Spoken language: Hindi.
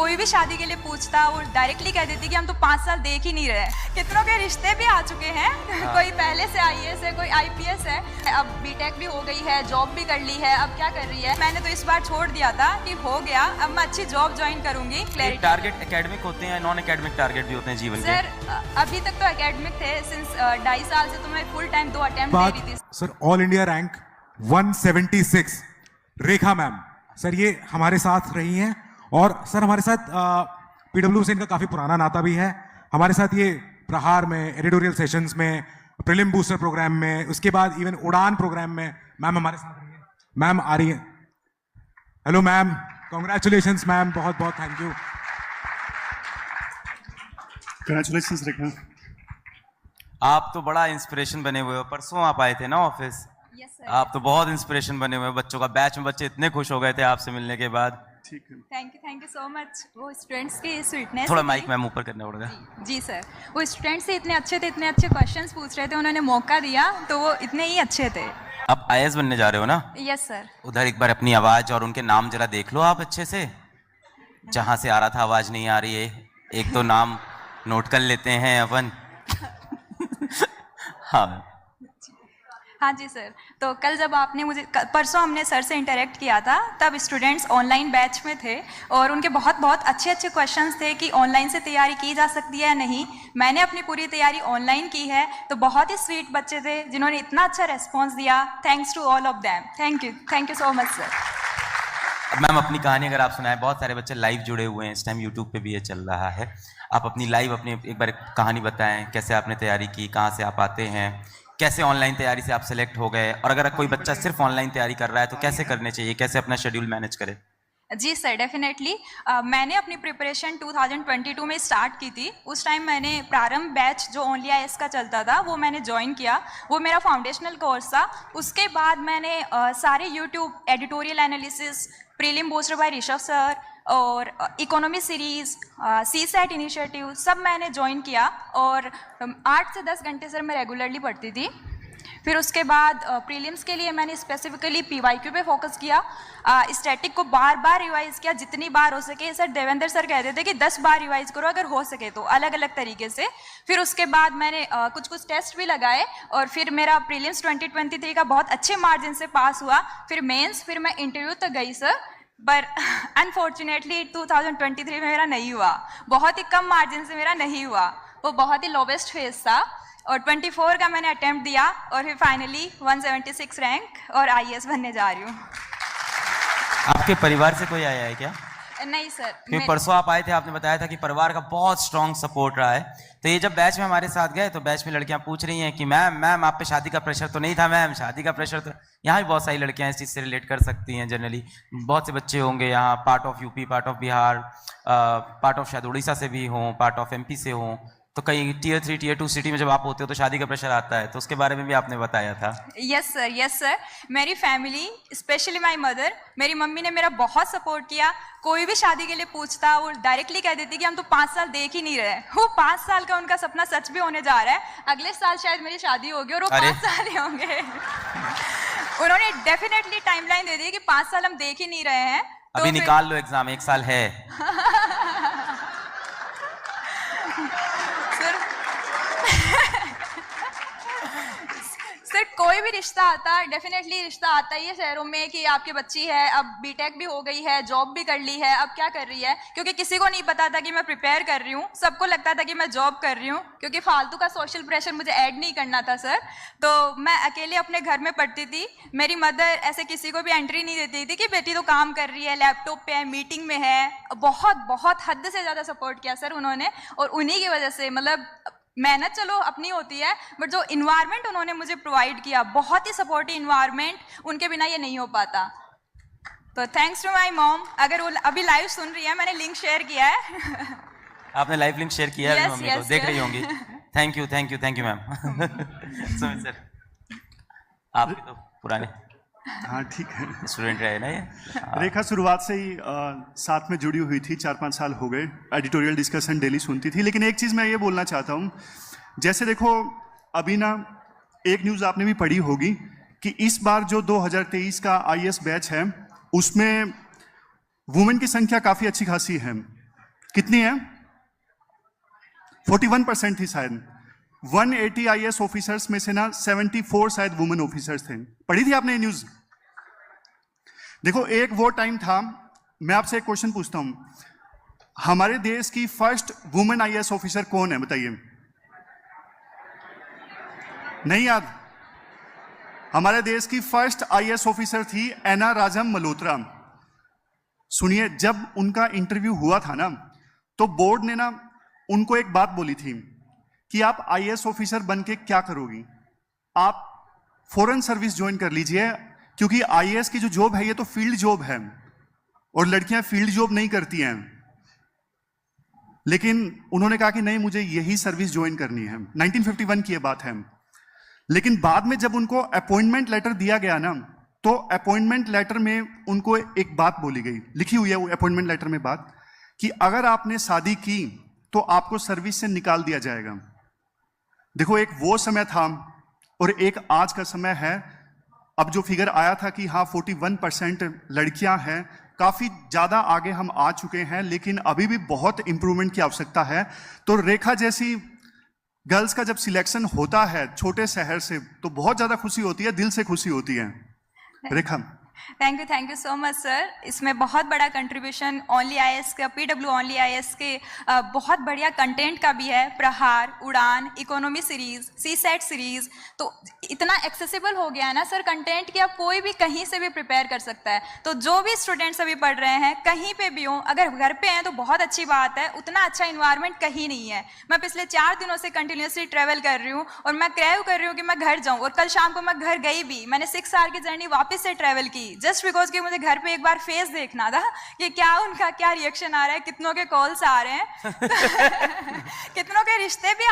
कोई भी शादी के लिए पूछता वो डायरेक्टली कह देती कि हम तो 5 साल देख ही नहीं रहे। कितनों के रिश्ते भी आ चुके हैं। कोई पहले से आईएएस है, कोई आईपीएस है, अब बीटेक भी हो गई है, जॉब भी कर ली है, अब क्या कर रही है। मैंने तो इस बार छोड़ दिया था कि हो गया, अब मैं अच्छी जॉब ज्वाइन करूंगी। टारगेट एकेडमिक होते हैं, नॉन एकेडमिक टारगेट भी होते हैं जीवन के। सर अभी तक तो एकेडमिक थे, सिंस 2.5 साल से तो मैं फुल टाइम 2 अटेम्प्ट दे रही थी। सर ऑल इंडिया रैंक 176 रेखा मैम, सर ये हमारे साथ रही हैं और सर हमारे साथ पीडब्ल्यू से इनका काफी पुराना नाता भी है। हमारे साथ ये प्रहार में, एडिटोरियल सेशंस में, प्रीलिम बूस्टर प्रोग्राम में, उसके बाद इवन उड़ान प्रोग्राम में मैम हमारे साथ रही है। मैम आ रही है। हेलो मैम, कॉन्ग्रेचुलेशंस मैम, बहुत बहुत थैंक यू। कंग्रेचुलेशंस रेखा। आप तो बड़ा इंस्पिरेशन बने हुए हो। परसों आप आए थे ना ऑफिस? Yes, sir. आप तो बहुत इंस्पिरेशन बने हुए हो बच्चों का। बैच में बच्चे इतने खुश हो गए थे आपसे मिलने के बाद। ठीक है, थैंक यू सो मच। वो स्टूडेंट्स की स्वीटनेस, थोड़ा माइक मैम ऊपर करना पड़ेगा। जी सर, वो स्टूडेंट्स से इतने अच्छे थे, इतने अच्छे क्वेश्चंस पूछ रहे थे, उन्होंने मौका दिया तो वो इतने ही अच्छे थे। अब आईएएस बनने जा रहे हो ना? Yes sir. उधर एक बार अपनी आवाज और उनके नाम जरा देख लो आप अच्छे से। जहां से आ रहा था आवाज नहीं आ रही है, एक दो नाम नोट कर लेते हैं अपन। हाँ जी सर, तो कल जब आपने मुझे परसों हमने सर से इंटरेक्ट किया था, तब स्टूडेंट्स ऑनलाइन बैच में थे और उनके बहुत बहुत अच्छे क्वेश्चंस थे कि ऑनलाइन से तैयारी की जा सकती है या नहीं। मैंने अपनी पूरी तैयारी ऑनलाइन की है, तो बहुत ही स्वीट बच्चे थे जिन्होंने इतना अच्छा रेस्पॉन्स दिया। Thanks to all of them. Thank you so much sir. Ma'am अपनी कहानी अगर आप सुनाएं, बहुत सारे बच्चे लाइव जुड़े हुए हैं इस टाइम, यूट्यूब पे भी ये चल रहा है। आप अपनी लाइव अपनी एक बार कहानी बताएं, कैसे आपने तैयारी की, कहाँ से आप आते हैं, कैसे ऑनलाइन तैयारी से आप सेलेक्ट हो गए, और अगर कोई बच्चा सिर्फ ऑनलाइन तैयारी कर रहा है तो कैसे करने चाहिए, कैसे अपना शेड्यूल मैनेज करे? जी सर, डेफिनेटली। मैंने अपनी प्रिपरेशन 2022 में स्टार्ट की थी। उस टाइम मैंने प्रारंभ बैच जो ओनली आईएएस का चलता था वो मैंने ज्वाइन किया। वो मेरा फाउंडेशनल कोर्स था। उसके बाद मैंने सारे YouTube editorial analysis, prelim booster by Rishabh sir और इकोनॉमी सीरीज़, सीसेट इनिशिएटिव सब मैंने ज्वाइन किया और 8 से 10 घंटे सर मैं रेगुलरली पढ़ती थी। फिर उसके बाद प्रीलिम्स के लिए मैंने स्पेसिफिकली पीवाईक्यू पे फोकस किया। स्टैटिक को बार बार रिवाइज किया जितनी बार हो सके। सर देवेंद्र सर कहते थे कि 10 बार रिवाइज करो अगर हो सके तो, अलग अलग तरीके से। फिर उसके बाद मैंने कुछ टेस्ट भी लगाए और फिर मेरा प्रीलिम्स 2023 का बहुत अच्छे मार्जिन से पास हुआ। फिर मेंस, फिर मैं इंटरव्यू तक गई सर, पर अनफॉर्चुनेटली 2023 में मेरा नहीं हुआ। बहुत ही कम मार्जिन से मेरा नहीं हुआ, वो बहुत ही लोवेस्ट फेज था। और 24 का मैंने अटेम्प्ट दिया और फिर फाइनली 176 रैंक और आईएएस बनने जा रही हूँ। आपके परिवार से कोई आया है क्या? नहीं सर। क्योंकि परसों आप आए थे, आपने बताया था कि परिवार का बहुत स्ट्रॉन्ग सपोर्ट रहा है। तो ये जब बैच में हमारे साथ गए तो बैच में लड़कियां पूछ रही हैं कि मैम आप पे शादी का प्रेशर तो नहीं था? मैम शादी का प्रेशर तो, यहाँ भी बहुत सारी लड़कियां इस चीज़ से रिलेट कर सकती हैं। जनरली बहुत से बच्चे होंगे यहाँ, part of UP, part of Bihar, part of शायद उड़ीसा से भी हों, पार्ट ऑफ एमपी से हों। तो कई टियर 3 टियर 2 सिटी में जब आप होते हो तो शादी का प्रेशर आता है, तो उसके बारे में भी आपने बताया था। Yes sir. मेरी फैमिली, स्पेशली माय मदर, मेरी मम्मी ने मेरा बहुत सपोर्ट किया। कोई भी शादी के लिए पूछता वो डायरेक्टली कह देती कि हम तो 5 साल देख ही नहीं रहे। वो 5 साल का उनका सपना सच भी होने जा रहा है। अगले साल शायद मेरी शादी होगी और वो 5 साल ही होंगे। उन्होंने डेफिनेटली टाइमलाइन दे दी कि 5 साल हम देख ही नहीं रहे हैं। अभी तो निकाल लो एग्जाम, 1 साल है। सर कोई भी रिश्ता आता, डेफिनेटली रिश्ता आता ही है शहरों में कि आपकी बच्ची है, अब बीटेक भी हो गई है, जॉब भी कर ली है, अब क्या कर रही है। क्योंकि किसी को नहीं पता था कि मैं प्रिपेयर कर रही हूँ, सबको लगता था कि मैं जॉब कर रही हूँ, क्योंकि फालतू का सोशल प्रेशर मुझे ऐड नहीं करना था सर। तो मैं अकेले अपने घर में पढ़ती थी। मेरी मदर ऐसे किसी को भी एंट्री नहीं देती थी कि बेटी तो काम कर रही है, लैपटॉप पे है, मीटिंग में है। बहुत हद से ज़्यादा सपोर्ट किया सर उन्होंने। और उन्हीं की वजह से, मतलब मेहनत चलो अपनी होती है, बट जो इन्वायरमेंट उन्होंने मुझे प्रोवाइड किया, बहुत ही सपोर्टिव इन्वायरमेंट, उनके बिना ये नहीं हो पाता। तो थैंक्स टू माय मॉम। अगर वो अभी लाइव सुन रही है, मैंने लिंक शेयर किया है। आपने लाइव लिंक शेयर किया है? मम्मी को देख रही होंगी। Thank you ma'am. Sumit sir, आप भी तो पुराने, हाँ ठीक है, स्टूडेंट रहे ना ये। रेखा शुरुआत से ही साथ में जुड़ी हुई थी, 4-5 साल हो गए, एडिटोरियल डिस्कशन डेली सुनती थी। लेकिन एक चीज़ मैं ये बोलना चाहता हूँ, जैसे देखो अभी ना एक न्यूज़ आपने भी पढ़ी होगी कि इस बार जो 2023 का आईएएस बैच है उसमें वुमेन की संख्या काफ़ी अच्छी खासी है। कितनी है? 41% थी शायद। 180 IAS ऑफिसर्स में से ना 74 शायद वुमेन ऑफिसर्स थे। पढ़ी थी आपने ये न्यूज? देखो, एक वो टाइम था, मैं आपसे एक क्वेश्चन पूछता हूं, हमारे देश की फर्स्ट वुमेन IAS ऑफिसर कौन है, बताइए? नहीं याद? हमारे देश की फर्स्ट IAS ऑफिसर थी एना राजम मल्होत्रा। सुनिए, जब उनका इंटरव्यू हुआ था ना, तो बोर्ड ने ना उनको एक बात बोली थी कि आप IAS ऑफिसर बन के क्या करोगी? आप फॉरेन सर्विस ज्वाइन कर लीजिए, क्योंकि IAS की जो जॉब है ये तो फील्ड जॉब है और लड़कियां फील्ड जॉब नहीं करती हैं। लेकिन उन्होंने कहा कि नहीं, मुझे यही सर्विस ज्वाइन करनी है। 1951 की ये बात है। लेकिन बाद में जब उनको अपॉइंटमेंट लेटर दिया गया ना, तो अपॉइंटमेंट लेटर में उनको एक बात बोली गई, लिखी हुई है वो अपॉइंटमेंट लेटर में बात, कि अगर आपने शादी की तो आपको सर्विस से निकाल दिया जाएगा। देखो, एक वो समय था और एक आज का समय है। अब जो फिगर आया था कि हाँ 41% लड़कियां हैं, काफी ज्यादा आगे हम आ चुके हैं, लेकिन अभी भी बहुत इंप्रूवमेंट की आवश्यकता है। तो रेखा जैसी गर्ल्स का जब सिलेक्शन होता है छोटे शहर से, तो बहुत ज्यादा खुशी होती है, दिल से खुशी होती है। Rekha, thank you so much sir. इसमें बहुत बड़ा कंट्रीब्यूशन ओनली IAS का, PW ओनली IAS के बहुत बढ़िया कंटेंट का भी है। प्रहार, उड़ान, इकोनॉमी सीरीज, CSET सीरीज, तो इतना एक्सेसिबल हो गया है ना सर कंटेंट कि अब कोई भी कहीं से भी प्रिपेयर कर सकता है। तो जो भी स्टूडेंट्स अभी पढ़ रहे हैं, कहीं पे भी हो, अगर घर पे हैं तो बहुत अच्छी बात है, उतना अच्छा इन्वायरमेंट कहीं नहीं है। मैं पिछले 4 दिनों से कंटिन्यूसली ट्रेवल कर रही हूँ और मैं क्रेव कर रही हूँ कि मैं घर जाऊँ, और कल शाम को मैं घर गई भी। मैंने 6 आवर की जर्नी वापस से ट्रेवल की, जस्ट बिकॉज कि मुझे घर पे एक बार फेस देखना था कि क्या उनका क्या रिएक्शन आ रहा है, कितनों के कॉल्स आ रहे हैं कितनों के रिश्ते भी